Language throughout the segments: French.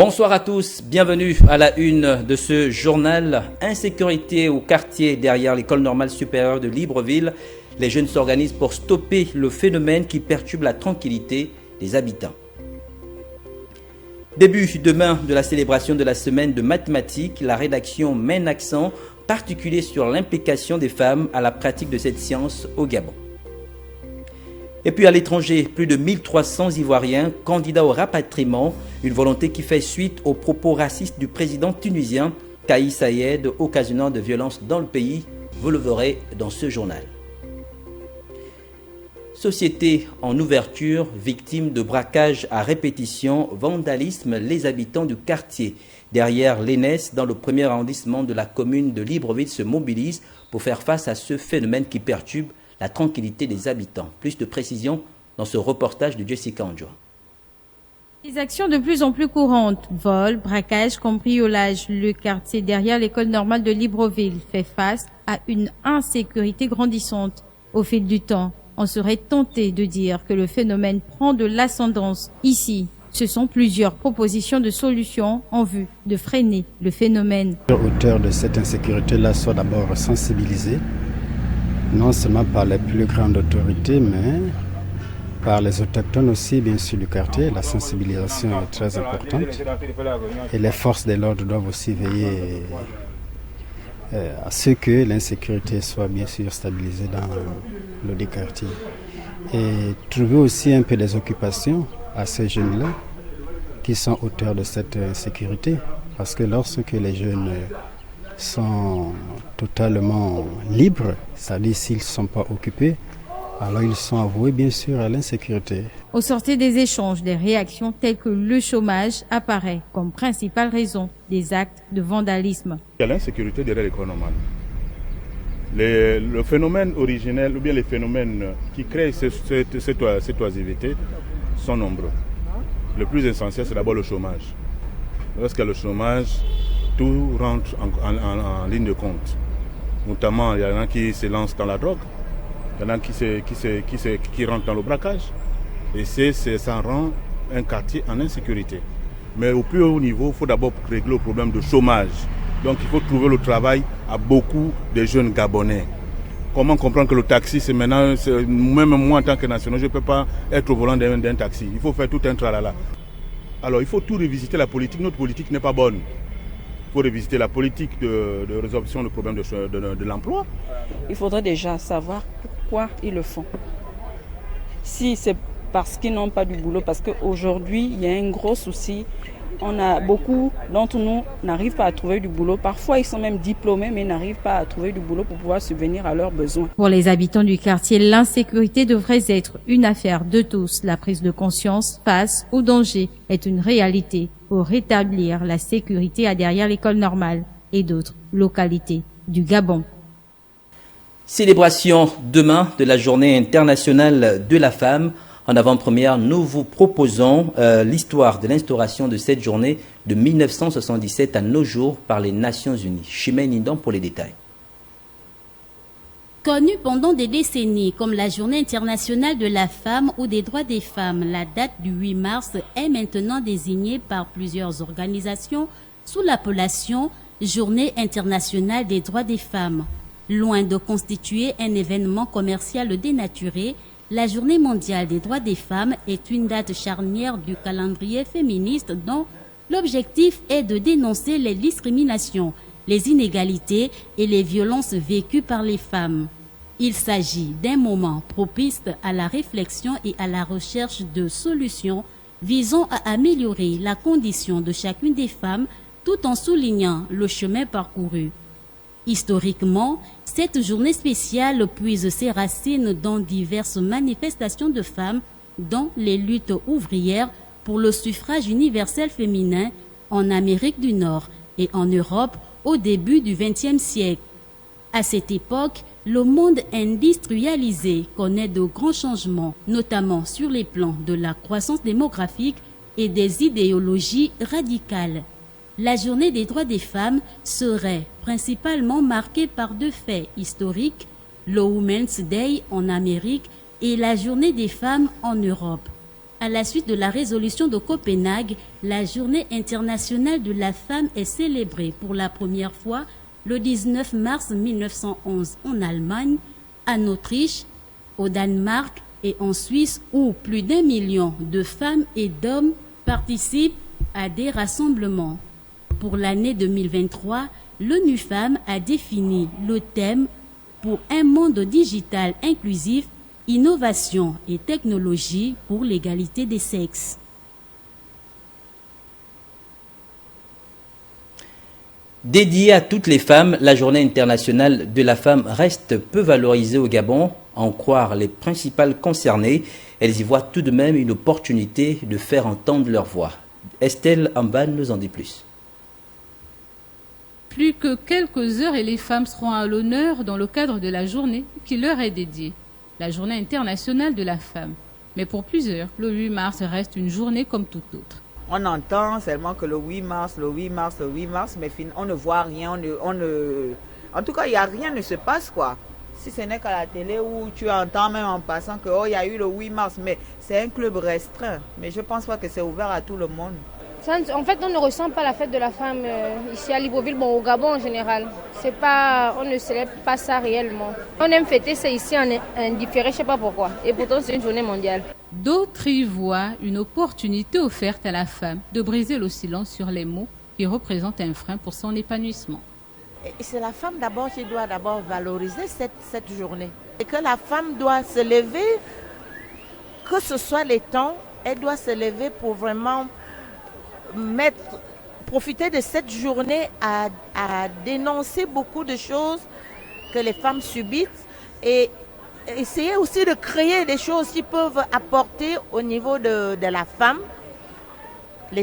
Bonsoir à tous, bienvenue à la une de ce journal. Insécurité au quartier derrière l'école normale supérieure de Libreville. Les jeunes s'organisent pour stopper le phénomène qui perturbe la tranquillité des habitants. Début demain de la célébration de la semaine de mathématiques, la rédaction met un accent particulier sur l'implication des femmes à la pratique de cette science au Gabon. Et puis à l'étranger, plus de 1300 Ivoiriens candidats au rapatriement, une volonté qui fait suite aux propos racistes du président tunisien Kais Saied, occasionnant de violences dans le pays. Vous le verrez dans ce journal. Société en ouverture, victime de braquages à répétition, vandalisme, les habitants du quartier derrière l'ENES dans le premier arrondissement de la commune de Libreville se mobilisent pour faire face à ce phénomène qui perturbe la tranquillité des habitants. Plus de précisions dans ce reportage de Jessica Andjoa. Des actions de plus en plus courantes, vols, braquages, cambriolages. Le quartier derrière l'école normale de Libreville fait face à une insécurité grandissante. Au fil du temps, on serait tenté de dire que le phénomène prend de l'ascendance. Ici, ce sont plusieurs propositions de solutions en vue de freiner le phénomène. L'auteur de cette insécurité-là soit d'abord sensibilisé, non seulement par les plus grandes autorités, mais par les autochtones aussi, bien sûr, du quartier. La sensibilisation est très importante. Et les forces de l'ordre doivent aussi veiller à ce que l'insécurité soit bien sûr stabilisée dans le dit quartier. Et trouver aussi un peu des occupations à ces jeunes-là qui sont auteurs de cette insécurité. Parce que lorsque les jeunes sont totalement libres, c'est-à-dire s'ils ne sont pas occupés, alors ils sont avoués bien sûr à l'insécurité. Au sortir des échanges, des réactions telles que le chômage apparaît comme principale raison des actes de vandalisme. Il y a l'insécurité derrière l'école normale. Le phénomène originel ou bien les phénomènes qui créent cette oisiveté sont nombreux. Le plus essentiel, c'est d'abord le chômage. Lorsqu'il y a le chômage, tout rentre en ligne de compte. Notamment, il y en a qui se lancent dans la drogue, il y en a qui rentrent dans le braquage. Et ça rend un quartier en insécurité. Mais au plus haut niveau, il faut d'abord régler le problème de chômage. Donc il faut trouver le travail à beaucoup de jeunes Gabonais. Comment comprendre que le taxi, c'est maintenant, même moi en tant que national, je ne peux pas être au volant d'un taxi. Il faut faire tout un tralala. Alors il faut tout revisiter la politique. Notre politique n'est pas bonne. Il faut revisiter la politique de résolution du problème de l'emploi. Il faudrait déjà savoir pourquoi ils le font. Si c'est parce qu'ils n'ont pas du boulot, parce qu'aujourd'hui, il y a un gros souci. Beaucoup d'entre nous n'arrivent pas à trouver du boulot. Parfois, ils sont même diplômés, mais n'arrivent pas à trouver du boulot pour pouvoir subvenir à leurs besoins. Pour les habitants du quartier, l'insécurité devrait être une affaire de tous. La prise de conscience face au danger est une réalité pour rétablir la sécurité à derrière l'école normale et d'autres localités du Gabon. Célébration demain de la Journée internationale de la femme. En avant-première, nous vous proposons l'histoire de l'instauration de cette journée de 1977 à nos jours par les Nations Unies. Chimène Indon pour les détails. Connue pendant des décennies comme la Journée internationale de la femme ou des droits des femmes, la date du 8 mars est maintenant désignée par plusieurs organisations sous l'appellation Journée internationale des droits des femmes. Loin de constituer un événement commercial dénaturé, la Journée mondiale des droits des femmes est une date charnière du calendrier féministe dont l'objectif est de dénoncer les discriminations, les inégalités et les violences vécues par les femmes. Il s'agit d'un moment propice à la réflexion et à la recherche de solutions visant à améliorer la condition de chacune des femmes tout en soulignant le chemin parcouru. Historiquement, cette journée spéciale puise ses racines dans diverses manifestations de femmes, dont les luttes ouvrières pour le suffrage universel féminin en Amérique du Nord et en Europe au début du XXe siècle. À cette époque, le monde industrialisé connaît de grands changements, notamment sur les plans de la croissance démographique et des idéologies radicales. La journée des droits des femmes serait principalement marquée par deux faits historiques, le Women's Day en Amérique et la journée des femmes en Europe. À la suite de la résolution de Copenhague, la Journée internationale de la femme est célébrée pour la première fois le 19 mars 1911 en Allemagne, en Autriche, au Danemark et en Suisse où plus d'1 million de femmes et d'hommes participent à des rassemblements. Pour l'année 2023, l'ONU Femmes a défini le thème pour un monde digital inclusif, innovation et technologie pour l'égalité des sexes. Dédiée à toutes les femmes, la Journée internationale de la femme reste peu valorisée au Gabon. À en croire les principales concernées, elles y voient tout de même une opportunité de faire entendre leur voix. Estelle Amban nous en dit plus. Plus que quelques heures et les femmes seront à l'honneur dans le cadre de la journée qui leur est dédiée, la Journée internationale de la femme. Mais pour plusieurs, le 8 mars reste une journée comme toute autre. On entend seulement que le 8 mars, mais on ne voit rien, en tout cas, il y a rien ne se passe, quoi. Si ce n'est qu'à la télé où tu entends même en passant que il y a eu le 8 mars, mais c'est un club restreint. Mais je ne pense pas que c'est ouvert à tout le monde. En fait, on ne ressent pas la fête de la femme ici à Libreville, au Gabon en général. On ne célèbre pas ça réellement. On aime fêter ça ici en indifféré, je ne sais pas pourquoi. Et pourtant, c'est une journée mondiale. D'autres y voient une opportunité offerte à la femme de briser le silence sur les mots qui représentent un frein pour son épanouissement. Et c'est la femme d'abord qui doit valoriser cette journée. Et que la femme doit se lever, que ce soit les temps, elle doit se lever pour vraiment profiter de cette journée à dénoncer beaucoup de choses que les femmes subissent et essayer aussi de créer des choses qui peuvent apporter au niveau de la femme,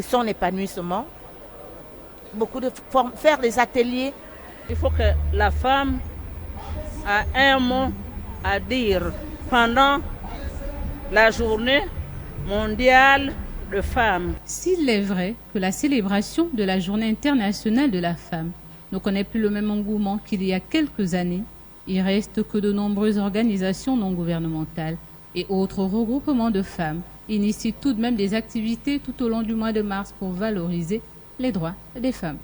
son épanouissement, faire des ateliers. Il faut que la femme ait un mot à dire pendant la journée mondiale de femmes. S'il est vrai que la célébration de la Journée internationale de la femme ne connaît plus le même engouement qu'il y a quelques années, il reste que de nombreuses organisations non gouvernementales et autres regroupements de femmes initient tout de même des activités tout au long du mois de mars pour valoriser les droits des femmes.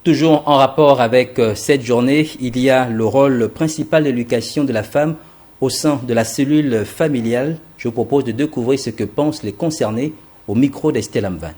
Toujours en rapport avec cette journée, il y a le rôle principal de l'éducation de la femme au sein de la cellule familiale. Je vous propose de découvrir ce que pensent les concernés au micro d'Estelle Amvan.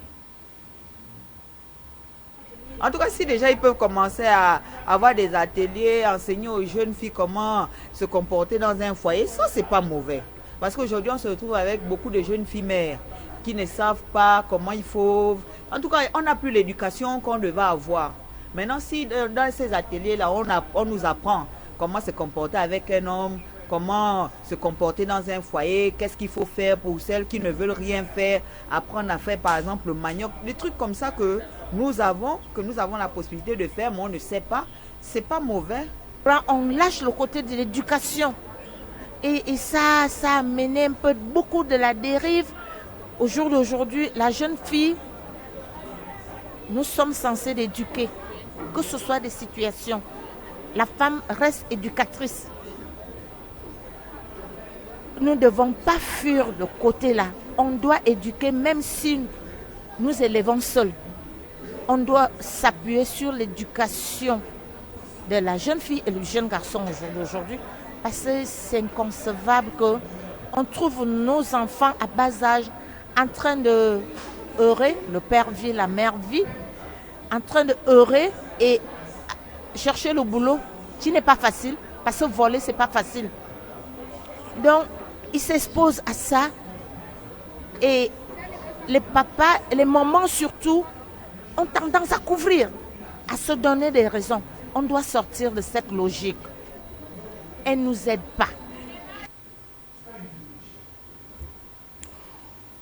En tout cas, si déjà ils peuvent commencer à avoir des ateliers, enseigner aux jeunes filles comment se comporter dans un foyer, ça c'est pas mauvais. Parce qu'aujourd'hui on se retrouve avec beaucoup de jeunes filles mères qui ne savent pas comment il faut... En tout cas, on n'a plus l'éducation qu'on devait avoir. Maintenant, si dans ces ateliers-là, on nous apprend comment se comporter avec un homme, comment se comporter dans un foyer, qu'est-ce qu'il faut faire pour celles qui ne veulent rien faire, apprendre à faire par exemple le manioc, des trucs comme ça que nous avons la possibilité de faire, mais on ne sait pas, c'est pas mauvais. On lâche le côté de l'éducation et ça a mené beaucoup de la dérive. Au jour d'aujourd'hui, la jeune fille, nous sommes censés l'éduquer, que ce soit des situations. La femme reste éducatrice. Nous ne devons pas fuir le côté-là. On doit éduquer même si nous élevons seuls. On doit s'appuyer sur l'éducation de la jeune fille et le jeune garçon aujourd'hui. Parce que c'est inconcevable qu'on trouve nos enfants à bas âge en train de heurer, le père vit, la mère vit, en train de heurer et chercher le boulot qui n'est pas facile, parce que voler, c'est pas facile. Donc, ils s'exposent à ça et les papas, les mamans surtout, ont tendance à couvrir, à se donner des raisons. On doit sortir de cette logique. Elle ne nous aide pas.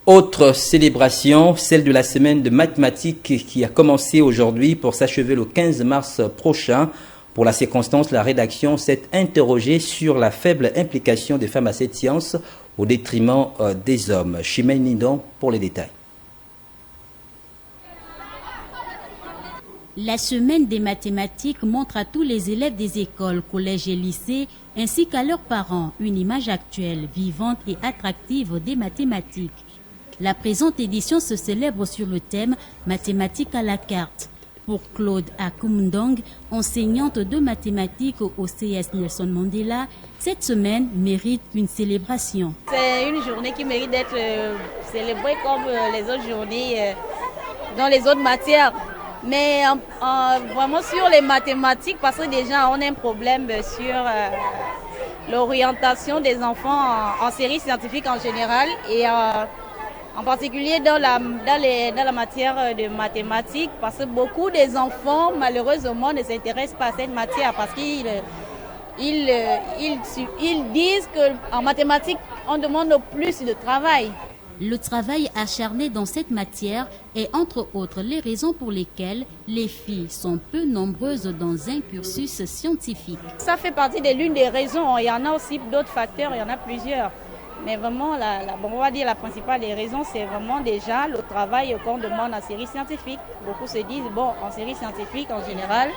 Autre célébration, celle de la semaine de mathématiques qui a commencé aujourd'hui pour s'achever le 15 mars prochain. Pour la circonstance, la rédaction s'est interrogée sur la faible implication des femmes à cette science au détriment des hommes. Chimène Nidon pour les détails. La semaine des mathématiques montre à tous les élèves des écoles, collèges et lycées, ainsi qu'à leurs parents, une image actuelle, vivante et attractive des mathématiques. La présente édition se célèbre sur le thème « Mathématiques à la carte ». Pour Claude Akumndong, enseignante de mathématiques au CS Nelson Mandela, cette semaine mérite une célébration. C'est une journée qui mérite d'être célébrée comme les autres journées dans les autres matières. Mais vraiment sur les mathématiques, parce que déjà on a un problème sur l'orientation des enfants en séries scientifiques en général et en particulier dans la matière de mathématiques, parce que beaucoup des enfants malheureusement ne s'intéressent pas à cette matière parce qu'ils disent qu'en mathématiques on demande plus de travail. Le travail acharné dans cette matière est entre autres les raisons pour lesquelles les filles sont peu nombreuses dans un cursus scientifique. Ça fait partie de l'une des raisons. Il y en a aussi d'autres facteurs, il y en a plusieurs. Mais vraiment, on va dire la principale des raisons, c'est vraiment déjà le travail qu'on demande en série scientifique. Beaucoup se disent, bon, en série scientifique en général,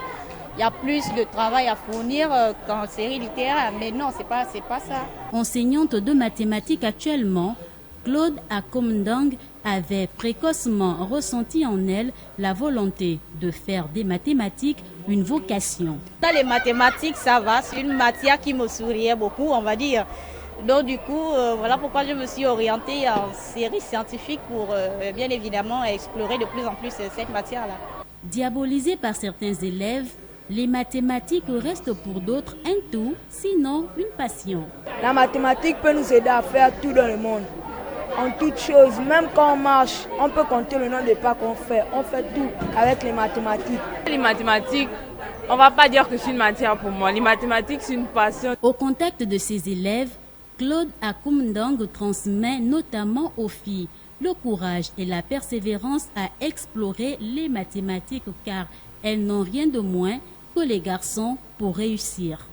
il y a plus de travail à fournir qu'en série littéraire. Mais non, c'est pas ça. Enseignante de mathématiques actuellement, Claude Akumndong avait précocement ressenti en elle la volonté de faire des mathématiques une vocation. Dans les mathématiques, ça va, c'est une matière qui me souriait beaucoup, on va dire. Donc du coup, voilà pourquoi je me suis orientée en série scientifique pour bien évidemment explorer de plus en plus cette matière-là. Diabolisée par certains élèves, les mathématiques restent pour d'autres un tout, sinon une passion. La mathématique peut nous aider à faire tout dans le monde. En toute chose, même quand on marche, on peut compter le nombre de pas qu'on fait. On fait tout avec les mathématiques. Les mathématiques, on ne va pas dire que c'est une matière pour moi. Les mathématiques, c'est une passion. Au contact de ses élèves, Claude Akumndong transmet notamment aux filles le courage et la persévérance à explorer les mathématiques car elles n'ont rien de moins que les garçons pour réussir.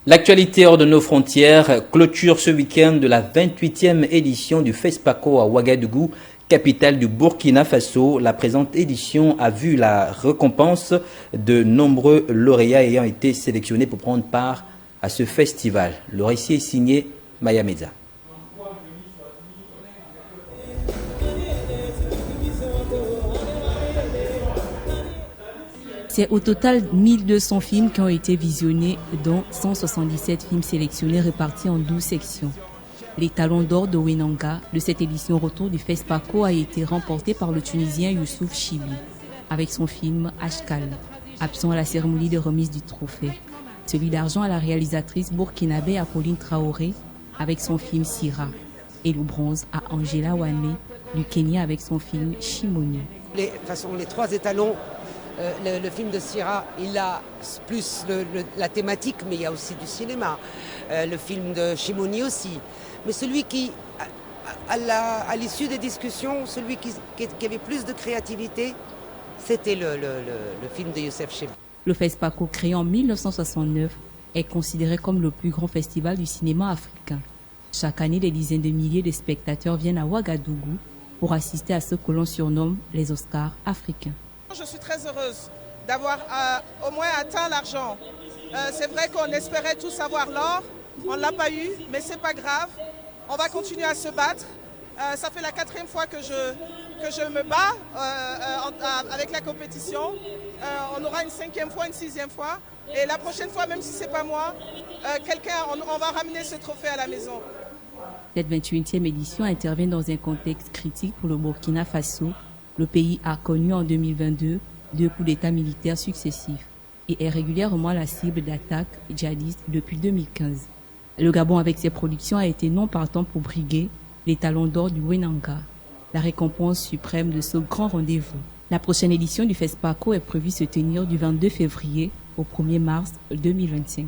L'actualité hors de nos frontières clôture ce week-end de la 28e édition du FESPACO à Ouagadougou, capitale du Burkina Faso. La présente édition a vu la récompense de nombreux lauréats ayant été sélectionnés pour prendre part à ce festival. Le récit est signé Maya Meza. C'est au total 1200 films qui ont été visionnés, dont 177 films sélectionnés répartis en 12 sections. Les talons d'or de Wenanga de cette édition retour du FESPACO a été remporté par le Tunisien Youssouf Chibi avec son film Ashkal, absent à la cérémonie de remise du trophée. Celui d'argent à la réalisatrice burkinabé Apolline Traoré avec son film Sira et le bronze à Angela Wame du Kenya avec son film Shimoni. Les trois étalons. Le film de Sira, il a plus la thématique, mais il y a aussi du cinéma. Le film de Shimoni aussi. Mais celui qui, à l'issue des discussions, celui qui avait plus de créativité, c'était le film de Youssef Chibi. Le FESPACO, créé en 1969, est considéré comme le plus grand festival du cinéma africain. Chaque année, des dizaines de milliers de spectateurs viennent à Ouagadougou pour assister à ce que l'on surnomme les Oscars africains. Je suis très heureuse d'avoir au moins atteint l'argent. C'est vrai qu'on espérait tous avoir l'or, on ne l'a pas eu, mais c'est pas grave. On va continuer à se battre. Ça fait la 4e fois que je me bats avec la compétition. On aura une 5e fois, une 6e fois. Et la prochaine fois, même si ce n'est pas moi, on va ramener ce trophée à la maison. Cette 28e édition intervient dans un contexte critique pour le Burkina Faso. Le pays a connu en 2022 2 coups d'État militaires successifs et est régulièrement la cible d'attaques djihadistes depuis 2015. Le Gabon, avec ses productions, a été non partant pour briguer les talons d'or du Wenanga, la récompense suprême de ce grand rendez-vous. La prochaine édition du FESPACO est prévue se tenir du 22 février au 1er mars 2025.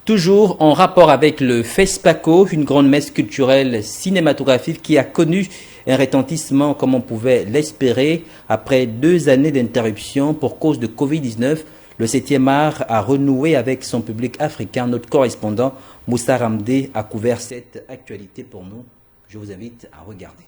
Toujours en rapport avec le FESPACO, une grande messe culturelle cinématographique qui a connu un retentissement comme on pouvait l'espérer. Après 2 années d'interruption pour cause de Covid-19, Le 7e art a renoué avec son public africain. Notre correspondant Moussa Ramdé a couvert cette actualité pour nous. Je vous invite à regarder.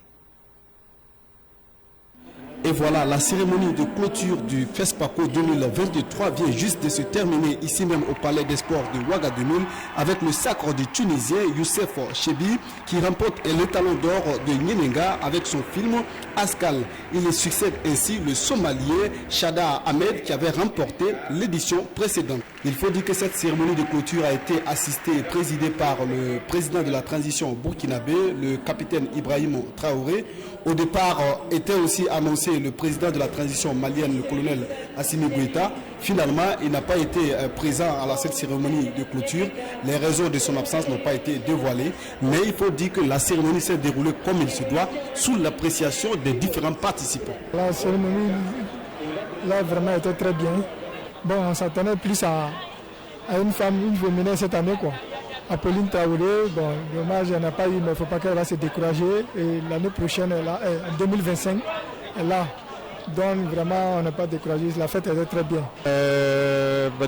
Et voilà, la cérémonie de clôture du FESPACO 2023 vient juste de se terminer ici même au Palais des Sports de Ouagadougou avec le sacre du Tunisien Youssef Chebi qui remporte le talon d'or de Nyenenga avec son film Askal. Il succède ainsi le Somalien Chada Ahmed qui avait remporté l'édition précédente. Il faut dire que cette cérémonie de clôture a été assistée et présidée par le président de la transition burkinabé, le capitaine Ibrahim Traoré. Au départ était aussi annoncé le président de la transition malienne, le colonel Assimi Goïta. Finalement, il n'a pas été présent à cette cérémonie de clôture. Les raisons de son absence n'ont pas été dévoilées. Mais il faut dire que la cérémonie s'est déroulée comme il se doit, sous l'appréciation des différents participants. La cérémonie, là, vraiment était très bien. Bon, on s'attendait plus à une femme, une féminine cette année, quoi. Apolline Traoré, bon, dommage, elle n'a pas eu, mais il ne faut pas qu'elle va se décourager. Et l'année prochaine, en 2025, elle est là. Donc vraiment, on n'a pas découragé. La fête était très bien.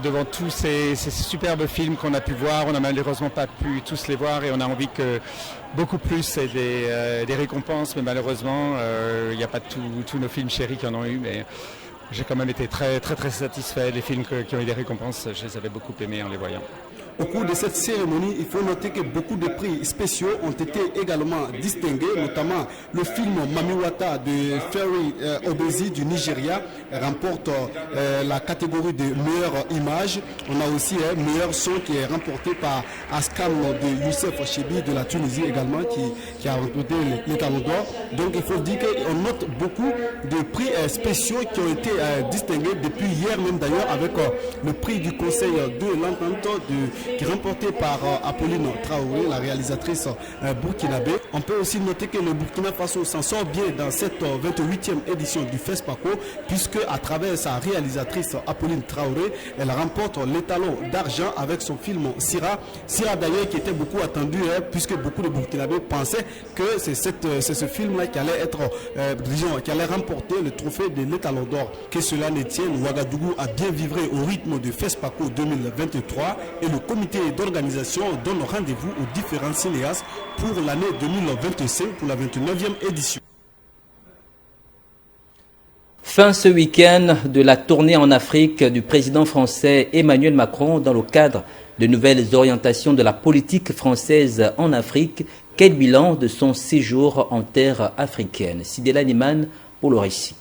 Devant tous ces superbes films qu'on a pu voir, on n'a malheureusement pas pu tous les voir et on a envie que beaucoup plus aient des récompenses. Mais malheureusement, il n'y a pas tous nos films chéris qui en ont eu. Mais j'ai quand même été très satisfait. Les films qui ont eu des récompenses, je les avais beaucoup aimés en les voyant. Au cours de cette cérémonie, il faut noter que beaucoup de prix spéciaux ont été également distingués, notamment le film Mamiwata de Ferry Obezi du Nigeria remporte la catégorie de meilleure image. On a aussi meilleur son qui est remporté par Askam de Youssef Chebi de la Tunisie également qui a remporté les talons d'or. Donc il faut dire qu'on note beaucoup de prix spéciaux qui ont été distingués depuis hier même d'ailleurs avec le prix du Conseil de l'entente qui est remporté par Apolline Traoré, la réalisatrice burkinabé. On peut aussi noter que le Burkina Faso s'en sort bien dans cette 28e édition du FESPACO, puisque à travers sa réalisatrice Apolline Traoré, elle remporte l'étalon d'argent avec son film Sira. Sira d'ailleurs qui était beaucoup attendu, puisque beaucoup de Burkinabés pensaient que c'est ce film-là qui allait être, qui allait remporter le trophée de l'étalon d'or. Que cela ne tienne, Ouagadougou a bien vivré au rythme du FESPACO 2023 et le comité d'organisation donne rendez-vous aux différents cinéastes pour l'année 2025 pour la 29e édition. Fin ce week-end de la tournée en Afrique du président français Emmanuel Macron dans le cadre de nouvelles orientations de la politique française en Afrique. Quel bilan de son séjour en terre africaine? Sidela Niman pour le récit.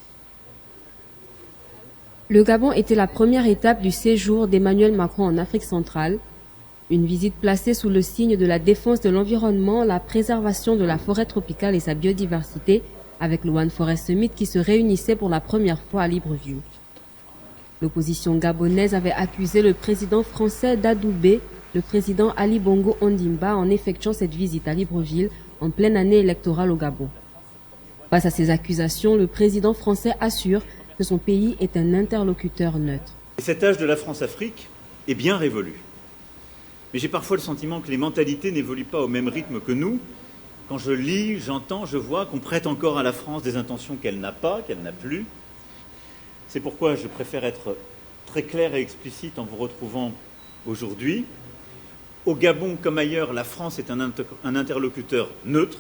Le Gabon était la première étape du séjour d'Emmanuel Macron en Afrique centrale. Une visite placée sous le signe de la défense de l'environnement, la préservation de la forêt tropicale et sa biodiversité, avec le One Forest Summit qui se réunissait pour la première fois à Libreville. L'opposition gabonaise avait accusé le président français d'adouber le président Ali Bongo Ondimba en effectuant cette visite à Libreville en pleine année électorale au Gabon. Face à ces accusations, le président français assure que son pays est un interlocuteur neutre. Cet âge de la France-Afrique est bien révolu. Mais j'ai parfois le sentiment que les mentalités n'évoluent pas au même rythme que nous. Quand je lis, j'entends, je vois qu'on prête encore à la France des intentions qu'elle n'a pas, qu'elle n'a plus. C'est pourquoi je préfère être très clair et explicite en vous retrouvant aujourd'hui. Au Gabon comme ailleurs, la France est un interlocuteur neutre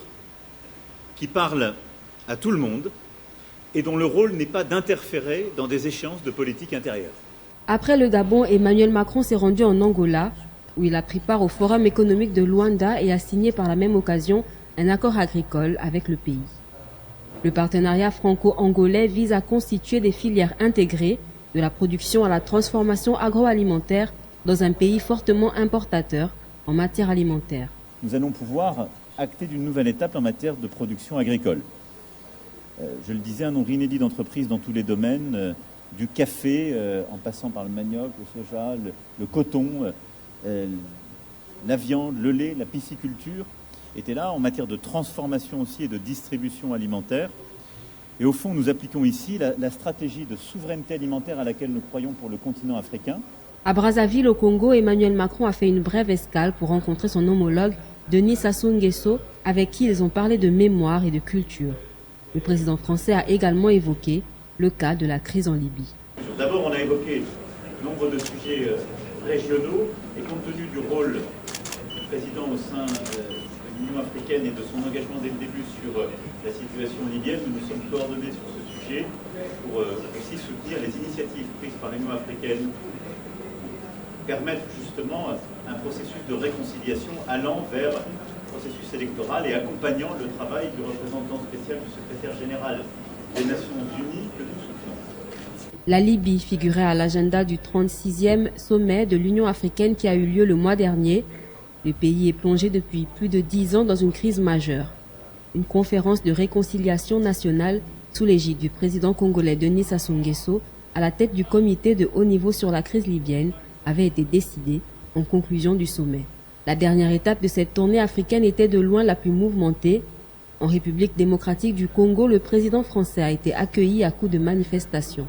qui parle à tout le monde et dont le rôle n'est pas d'interférer dans des échéances de politique intérieure. Après le Gabon, Emmanuel Macron s'est rendu en Angola, où il a pris part au Forum économique de Luanda et a signé par la même occasion un accord agricole avec le pays. Le partenariat franco-angolais vise à constituer des filières intégrées de la production à la transformation agroalimentaire dans un pays fortement importateur en matière alimentaire. Nous allons pouvoir acter d'une nouvelle étape en matière de production agricole. Je le disais, un nombre inédit d'entreprises dans tous les domaines, du café en passant par le manioc, le soja, le coton, la viande, le lait, la pisciculture, étaient là en matière de transformation aussi et de distribution alimentaire. Et au fond, nous appliquons ici la stratégie de souveraineté alimentaire à laquelle nous croyons pour le continent africain. À Brazzaville, au Congo, Emmanuel Macron a fait une brève escale pour rencontrer son homologue Denis Sassou Nguesso, avec qui ils ont parlé de mémoire et de culture. Le président français a également évoqué le cas de la crise en Libye. D'abord, on a évoqué nombre de sujets régionaux, et compte tenu du rôle du président au sein de l'Union africaine et de son engagement dès le début sur la situation libyenne, nous nous sommes coordonnés sur ce sujet pour aussi soutenir les initiatives prises par l'Union africaine pour permettre justement un processus de réconciliation allant vers le processus électoral et accompagnant le travail du représentant spécial du secrétaire général des Nations Unies que nous soutenons. La Libye figurait à l'agenda du 36e sommet de l'Union africaine qui a eu lieu le mois dernier. Le pays est plongé depuis plus de 10 ans dans une crise majeure. Une conférence de réconciliation nationale sous l'égide du président congolais Denis Sassou Nguesso à la tête du comité de haut niveau sur la crise libyenne avait été décidée en conclusion du sommet. La dernière étape de cette tournée africaine était de loin la plus mouvementée. En République démocratique du Congo, le président français a été accueilli à coups de manifestations.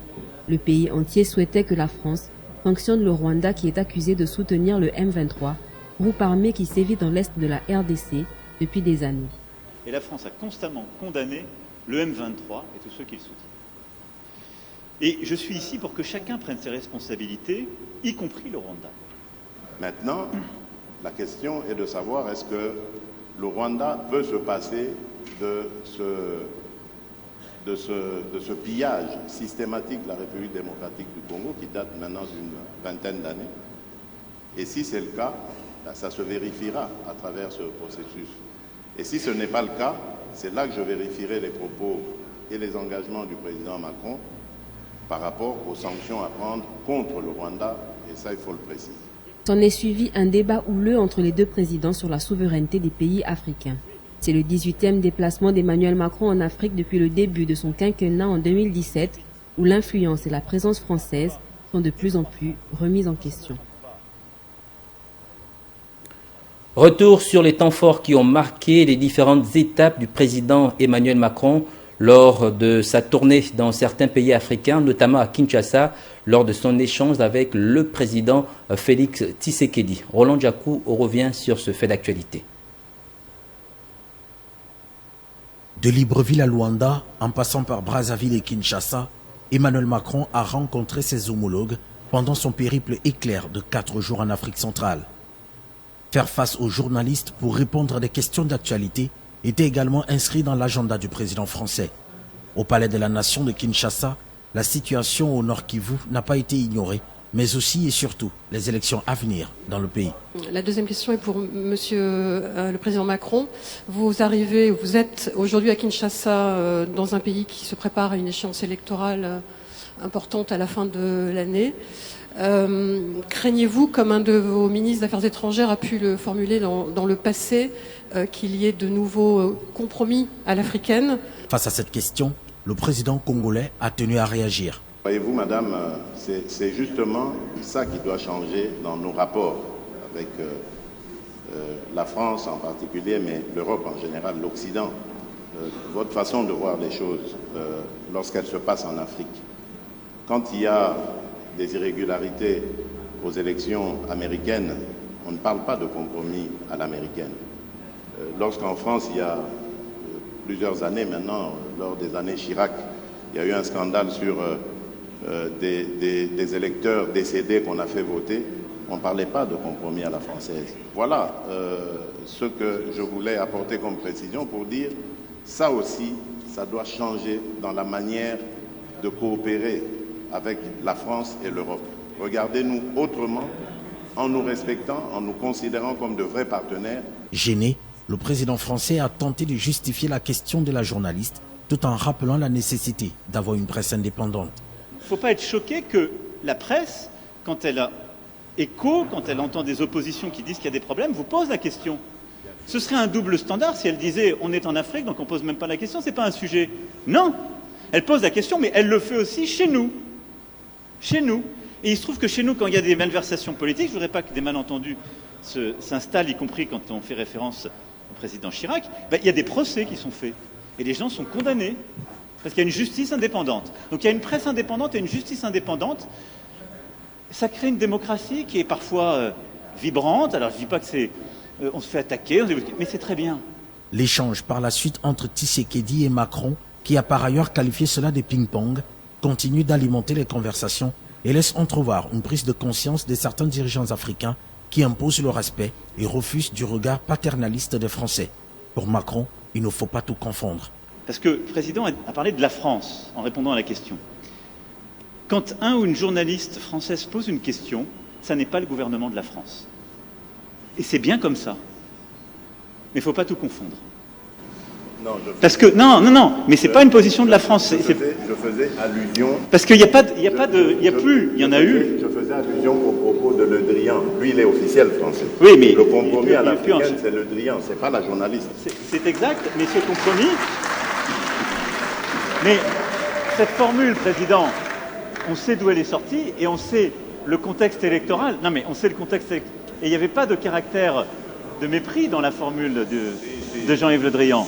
Le pays entier souhaitait que la France sanctionne le Rwanda qui est accusé de soutenir le M23, groupe armé qui sévit dans l'est de la RDC depuis des années. Et la France a constamment condamné le M23 et tous ceux qui le soutiennent. Et je suis ici pour que chacun prenne ses responsabilités, y compris le Rwanda. Maintenant, la question est de savoir est-ce que le Rwanda peut se passer de ce pillage systématique de la République démocratique du Congo qui date maintenant d'une vingtaine d'années. Et si c'est le cas, ça se vérifiera à travers ce processus. Et si ce n'est pas le cas, c'est là que je vérifierai les propos et les engagements du président Macron par rapport aux sanctions à prendre contre le Rwanda, et ça il faut le préciser. S'en est suivi un débat houleux entre les deux présidents sur la souveraineté des pays africains. C'est le 18e déplacement d'Emmanuel Macron en Afrique depuis le début de son quinquennat en 2017, où l'influence et la présence française sont de plus en plus remises en question. Retour sur les temps forts qui ont marqué les différentes étapes du président Emmanuel Macron lors de sa tournée dans certains pays africains, notamment à Kinshasa, lors de son échange avec le président Félix Tshisekedi. Roland Djakou revient sur ce fait d'actualité. De Libreville à Luanda, en passant par Brazzaville et Kinshasa, Emmanuel Macron a rencontré ses homologues pendant son périple éclair de 4 jours en Afrique centrale. Faire face aux journalistes pour répondre à des questions d'actualité était également inscrit dans l'agenda du président français. Au Palais de la Nation de Kinshasa, la situation au Nord Kivu n'a pas été ignorée, mais aussi et surtout les élections à venir dans le pays. La deuxième question est pour Monsieur le Président Macron. Vous êtes aujourd'hui à Kinshasa dans un pays qui se prépare à une échéance électorale importante à la fin de l'année. Craignez-vous, comme un de vos ministres des Affaires étrangères a pu le formuler dans le passé, qu'il y ait de nouveaux compromis à l'africaine? Face à cette question, le président congolais a tenu à réagir. Voyez-vous, madame, c'est justement ça qui doit changer dans nos rapports avec la France en particulier, mais l'Europe en général, l'Occident. Votre façon de voir les choses lorsqu'elles se passent en Afrique. Quand il y a des irrégularités aux élections américaines, on ne parle pas de compromis à l'américaine. Lorsqu'en France, il y a plusieurs années maintenant, lors des années Chirac, il y a eu un scandale sur des électeurs décédés qu'on a fait voter, on ne parlait pas de compromis à la française. Voilà ce que je voulais apporter comme précision pour dire, ça aussi, ça doit changer dans la manière de coopérer avec la France et l'Europe. Regardez-nous autrement, en nous respectant, en nous considérant comme de vrais partenaires. Gêné, le président français a tenté de justifier la question de la journaliste, tout en rappelant la nécessité d'avoir une presse indépendante. Il ne faut pas être choqué que la presse, quand elle a écho, quand elle entend des oppositions qui disent qu'il y a des problèmes, vous pose la question. Ce serait un double standard si elle disait on est en Afrique, donc on ne pose même pas la question, ce n'est pas un sujet. Non, elle pose la question, mais elle le fait aussi chez nous. Chez nous. Et il se trouve que chez nous, quand il y a des malversations politiques, je ne voudrais pas que des malentendus s'installent, y compris quand on fait référence au président Chirac, il y a des procès qui sont faits. Et les gens sont condamnés. Parce qu'il y a une justice indépendante. Donc il y a une presse indépendante et une justice indépendante. Ça crée une démocratie qui est parfois vibrante. Alors je ne dis pas que c'est... on se fait attaquer, mais c'est très bien. L'échange par la suite entre Tshisekedi et Macron, qui a par ailleurs qualifié cela de ping-pong, continue d'alimenter les conversations et laisse entrevoir une prise de conscience de certains dirigeants africains qui imposent le respect et refusent du regard paternaliste des Français. Pour Macron, il ne faut pas tout confondre. Parce que le président a parlé de la France en répondant à la question. Quand un ou une journaliste française pose une question, ça n'est pas le gouvernement de la France. Et c'est bien comme ça. Mais il ne faut pas tout confondre. Non, parce que non, mais c'est pas une position de la France. Je faisais allusion. Parce qu'il n'y a pas de, il y en a eu. Je faisais allusion au propos de Le Drian. Lui, il est officiel français. Oui, mais le compromis à l'africaine, c'est Le Drian, c'est pas la journaliste. C'est exact, mais ce compromis. Mais cette formule, président, on sait d'où elle est sortie et on sait le contexte électoral. Non, mais on sait le contexte électoral. Et il n'y avait pas de caractère de mépris dans la formule de Jean-Yves Le Drian.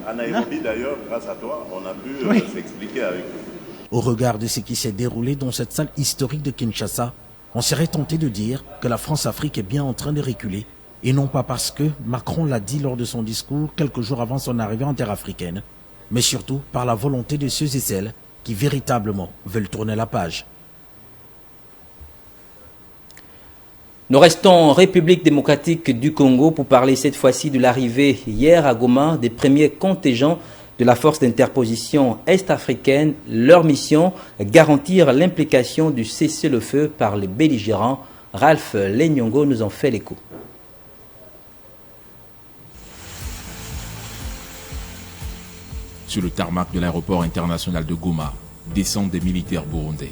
À Nairobi, d'ailleurs, grâce à toi, on a pu s'expliquer avec lui. Au regard de ce qui s'est déroulé dans cette salle historique de Kinshasa, on serait tenté de dire que la France-Afrique est bien en train de reculer, et non pas parce que Macron l'a dit lors de son discours quelques jours avant son arrivée en terre africaine, mais surtout par la volonté de ceux et celles qui véritablement veulent tourner la page. Nous restons en République démocratique du Congo pour parler cette fois-ci de l'arrivée hier à Goma des premiers contingents de la force d'interposition est-africaine. Leur mission, garantir l'implication du cessez-le-feu par les belligérants. Ralph Lenyongo nous en fait l'écho. Sur le tarmac de l'aéroport international de Goma, descendent des militaires burundais.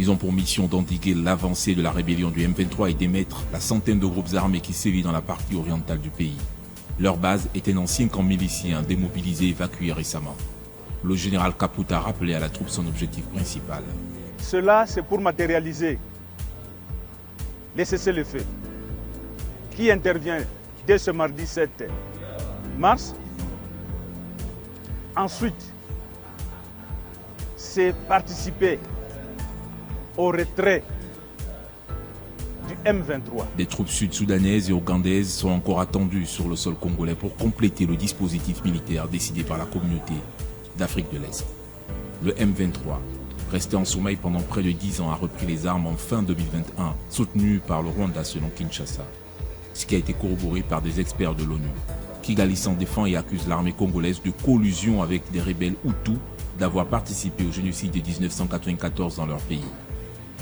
Ils ont pour mission d'endiguer l'avancée de la rébellion du M23 et d'émettre la centaine de groupes armés qui sévit dans la partie orientale du pays. Leur base est un ancien camp milicien démobilisé et évacué récemment. Le général Kaputa a rappelé à la troupe son objectif principal. Cela, c'est pour matérialiser les cessez-le-feu qui intervient dès ce mardi 7 mars. Ensuite, c'est participer au retrait du M23. Des troupes sud-soudanaises et ougandaises sont encore attendues sur le sol congolais pour compléter le dispositif militaire décidé par la communauté d'Afrique de l'Est. Le M23, resté en sommeil pendant près de 10 ans, a repris les armes en fin 2021, soutenu par le Rwanda selon Kinshasa. Ce qui a été corroboré par des experts de l'ONU. Kigali s'en défend et accuse l'armée congolaise de collusion avec des rebelles Hutus d'avoir participé au génocide de 1994 dans leur pays.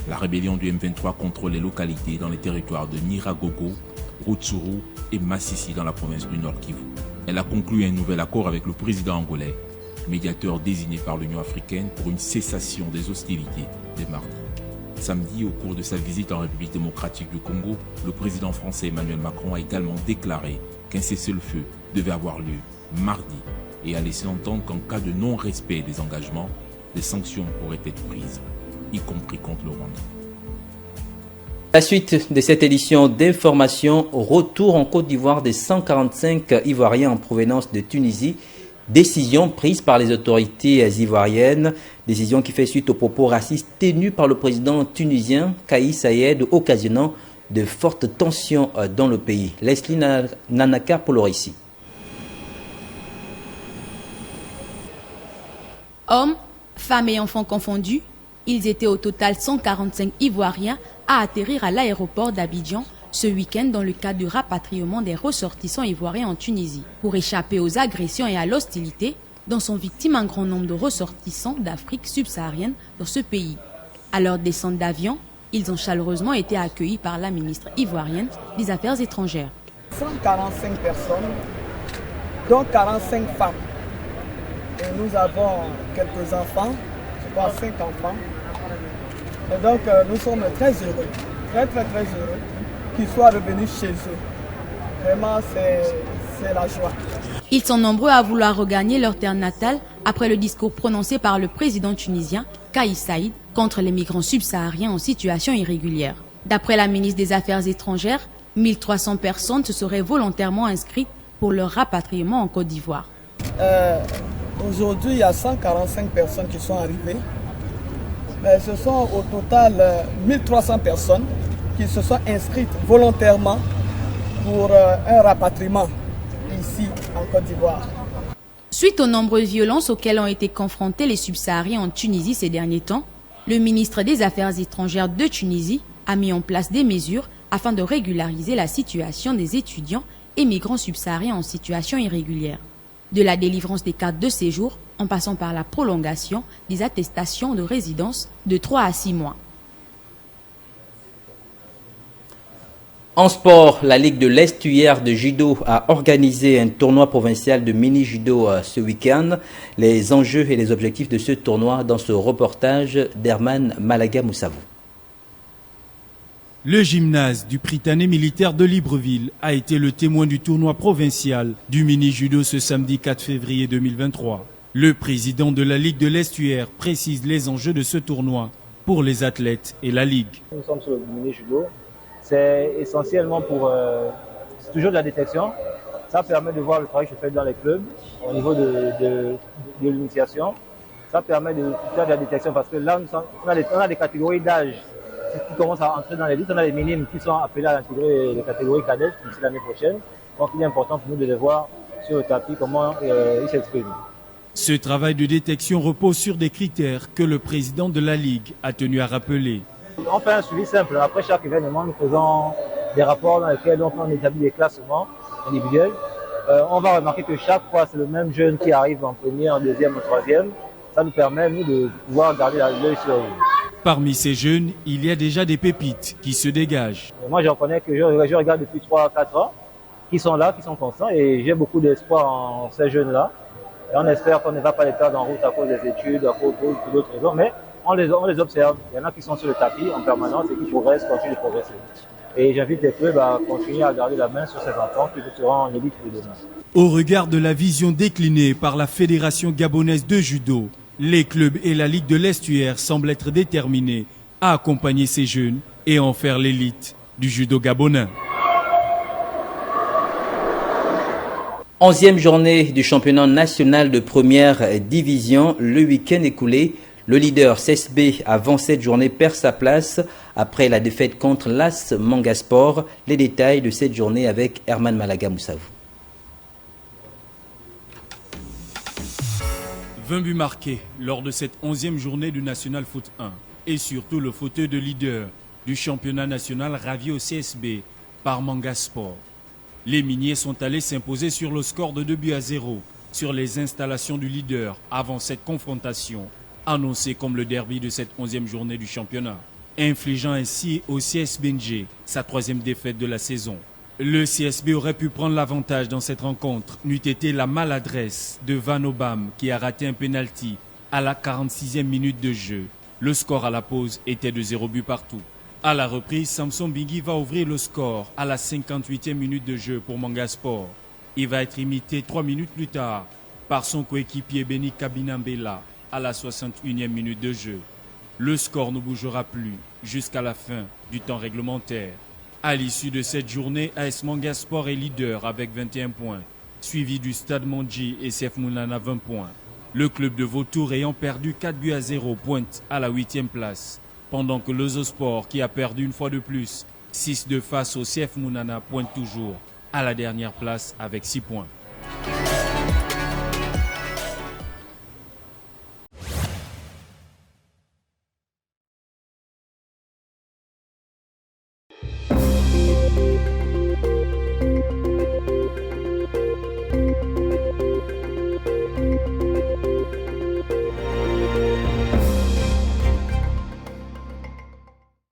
La rébellion du M23 contrôle les localités dans les territoires de Nyiragongo, Rutshuru et Masisi dans la province du Nord Kivu. Elle a conclu un nouvel accord avec le président angolais, médiateur désigné par l'Union africaine pour une cessation des hostilités dès mardi. Samedi, au cours de sa visite en République démocratique du Congo, le président français Emmanuel Macron a également déclaré qu'un cessez-le-feu devait avoir lieu mardi et a laissé entendre qu'en cas de non-respect des engagements, des sanctions pourraient être prises, y compris contre le Rwanda. La suite de cette édition d'information, retour en Côte d'Ivoire des 145 Ivoiriens en provenance de Tunisie. Décision prise par les autorités ivoiriennes, décision qui fait suite aux propos racistes tenus par le président tunisien Kais Saied, occasionnant de fortes tensions dans le pays. Leslie Nanaka pour le récit. Hommes, femmes et enfants confondus, ils étaient au total 145 Ivoiriens à atterrir à l'aéroport d'Abidjan ce week-end dans le cadre du rapatriement des ressortissants ivoiriens en Tunisie. Pour échapper aux agressions et à l'hostilité dont sont victimes un grand nombre de ressortissants d'Afrique subsaharienne dans ce pays. À leur descente d'avion, ils ont chaleureusement été accueillis par la ministre ivoirienne des Affaires étrangères. 145 personnes, dont 45 femmes. Et nous avons quelques enfants, je crois 5 enfants. Et donc nous sommes très heureux, très heureux qu'ils soient revenus chez eux. Vraiment, c'est la joie. Ils sont nombreux à vouloir regagner leur terre natale après le discours prononcé par le président tunisien Kais Saied contre les migrants subsahariens en situation irrégulière. D'après la ministre des Affaires étrangères, 1300 personnes se seraient volontairement inscrites pour leur rapatriement en Côte d'Ivoire. Aujourd'hui, il y a 145 personnes qui sont arrivées. Mais ce sont au total 1300 personnes qui se sont inscrites volontairement pour un rapatriement ici en Côte d'Ivoire. Suite aux nombreuses violences auxquelles ont été confrontés les subsahariens en Tunisie ces derniers temps, Le ministre des Affaires étrangères de Tunisie a mis en place des mesures afin de régulariser la situation des étudiants et migrants subsahariens en situation irrégulière. De la délivrance des cartes de séjour en passant par la prolongation des attestations de résidence de 3 à 6 mois. En sport, la Ligue de l'Estuaire de judo a organisé un tournoi provincial de mini-judo ce week-end. Les enjeux et les objectifs de ce tournoi dans ce reportage d'Herman Malaga Moussavou. Le gymnase du Prytanée militaire de Libreville a été le témoin du tournoi provincial du mini-judo ce samedi 4 février 2023. Le président de la Ligue de l'Estuaire précise les enjeux de ce tournoi pour les athlètes et la Ligue. Nous sommes sur le mini-judo. C'est essentiellement pour c'est toujours de la détection. Ça permet de voir le travail que je fais dans les clubs au niveau de l'initiation. Ça permet de faire de la détection parce que là, on a des catégories d'âge qui commencent à entrer dans les luttes. On a les minimes qui sont appelés à intégrer les catégories cadettes d'ici l'année prochaine. Donc il est important pour nous de les voir sur le tapis comment ils s'expriment. Ce travail de détection repose sur des critères que le président de la Ligue a tenu à rappeler. On fait un suivi simple. Après chaque événement, nous faisons des rapports dans lesquels on établit des classements individuels. On va remarquer que chaque fois, c'est le même jeune qui arrive en premier, en deuxième, en troisième. Ça nous permet, nous, de pouvoir garder l'œil sur eux. Parmi ces jeunes, il y a déjà des pépites qui se dégagent. Moi, j'en connais que je regarde depuis 3-4 ans, qui sont là, qui sont constants, et j'ai beaucoup d'espoir en ces jeunes-là. Et on espère qu'on ne va pas les perdre en route à cause des études, à cause d'autres raisons, mais on les observe. Il y en a qui sont sur le tapis en permanence et qui progressent, continuent de progresser. Et j'invite les clubs à continuer à garder la main sur ces enfants qui seront en élite pour demain. Au regard de la vision déclinée par la Fédération gabonaise de judo, les clubs et la Ligue de l'Estuaire semblent être déterminés à accompagner ces jeunes et en faire l'élite du judo gabonais. 11e journée du championnat national de première division. Le week-end écoulé, le leader CSB avant cette journée perd sa place après la défaite contre l'AS Mangasport. Les détails de cette journée avec Herman Malaga Moussavou. 20 buts marqués lors de cette 11e journée du National Foot 1 et surtout le fauteuil de leader du championnat national ravi au CSB par Mangasport. Les miniers sont allés s'imposer sur le score de 2-0 sur les installations du leader avant cette confrontation, annoncée comme le derby de cette 11e journée du championnat, infligeant ainsi au CSBNG sa 3e défaite de la saison. Le CSB aurait pu prendre l'avantage dans cette rencontre, n'eût été la maladresse de Van Obam qui a raté un penalty à la 46e minute de jeu. Le score à la pause était de 0 but partout. À la reprise, Samson Bigui va ouvrir le score à la 58e minute de jeu pour Mangasport. Il va être imité 3 minutes plus tard par son coéquipier Beni Kabinambela à la 61e minute de jeu. Le score ne bougera plus jusqu'à la fin du temps réglementaire. À l'issue de cette journée, AS Mangasport est leader avec 21 points, suivi du Stade Mondji et CF Mounana 20 points. Le club de Vautour ayant perdu 4-0 pointe à la 8e place, pendant que le Zosport, qui a perdu une fois de plus 6-2 face au CF Mounana, pointe toujours à la dernière place avec 6 points.